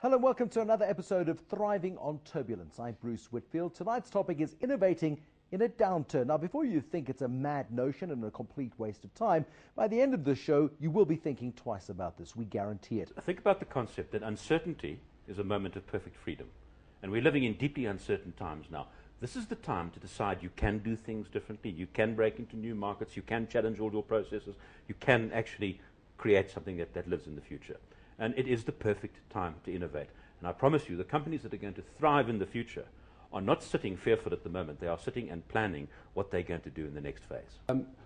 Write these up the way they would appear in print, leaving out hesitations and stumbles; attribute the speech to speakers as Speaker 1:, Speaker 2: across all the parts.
Speaker 1: Hello and welcome to another episode of Thriving on Turbulence. I'm Bruce Whitfield. Tonight's topic is innovating in a downturn. Now, before you think it's a mad notion and a complete waste of time, by the end of the show, you will be thinking twice about this. We guarantee it.
Speaker 2: Think about the concept that uncertainty is a moment of perfect freedom. And we're living in deeply uncertain times now. This is the time to decide you can do things differently, you can break into new markets, you can challenge all your processes, you can actually create something that lives in the future. And it is the perfect time to innovate. And I promise you, the companies that are going to thrive in the future are not sitting fearful at the moment. They are sitting and planning what they're going to do in the next phase.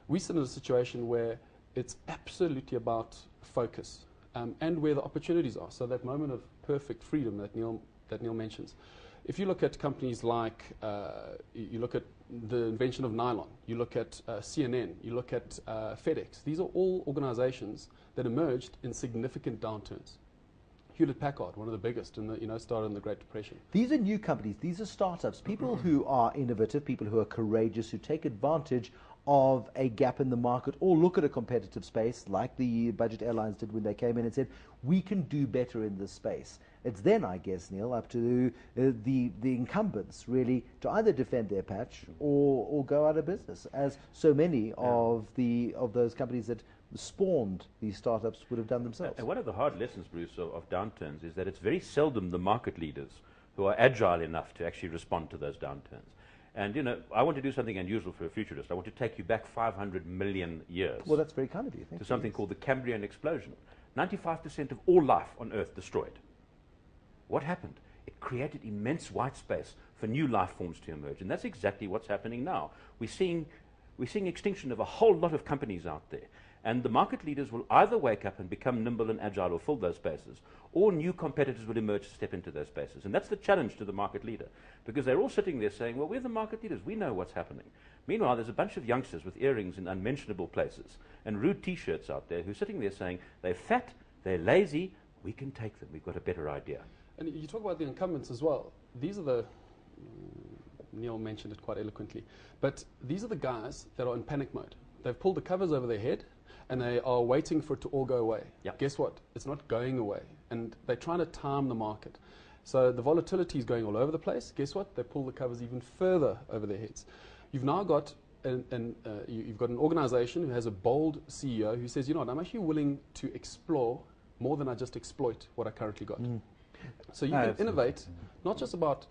Speaker 3: We sit in a situation where it's absolutely about focus and where the opportunities are. So that moment of perfect freedom that Neil mentions. If you look at companies like, you look at the invention of nylon, you look at CNN, you look at FedEx, these are all organizations that emerged in significant downturns. Hewlett-Packard, one of the biggest, started in the Great Depression.
Speaker 1: These are new companies, these are startups, people who are innovative, people who are courageous, who take advantage of a gap in the market or look at a competitive space like the budget airlines did when they came in and said, we can do better in this space. It's then, I guess, Neil, up to the incumbents really to either defend their patch or go out of business, as so many of those companies that spawned these startups would have done themselves.
Speaker 2: And one of the hard lessons, Bruce, of downturns is that it's very seldom the market leaders who are agile enough to actually respond to those downturns. And, I want to do something unusual for a futurist. I want to take you back 500 million years.
Speaker 1: Well, that's very kind of you. Thank
Speaker 2: to
Speaker 1: you.
Speaker 2: something called the Cambrian explosion. 95% of all life on Earth destroyed. What happened? It created immense white space for new life forms to emerge. And that's exactly what's happening now. We're seeing extinction of a whole lot of companies out there. And the market leaders will either wake up and become nimble and agile or fill those spaces, or new competitors will emerge to step into those spaces. And that's the challenge to the market leader, because they're all sitting there saying, well, we're the market leaders, we know what's happening. Meanwhile, there's a bunch of youngsters with earrings in unmentionable places and rude T-shirts out there who are sitting there saying, they're fat, they're lazy, we can take them, we've got a better idea.
Speaker 3: And you talk about the incumbents as well. These are the, Neil mentioned it quite eloquently, but these are the guys that are in panic mode. They've pulled the covers over their head, and they are waiting for it to all go away.
Speaker 2: Yep.
Speaker 3: Guess what? It's not going away. And they're trying to time the market. So the volatility is going all over the place. Guess what? They pull the covers even further over their heads. You've now got you've got an organization who has a bold CEO who says, you know what, I'm actually willing to explore more than I just exploit what I currently got. So you can innovate, not just about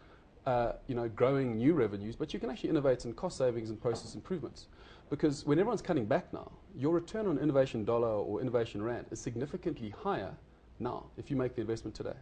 Speaker 3: growing new revenues, but you can actually innovate in cost savings and process improvements. Because when everyone's cutting back now, your return on innovation dollar or innovation rand is significantly higher now if you make the investment today.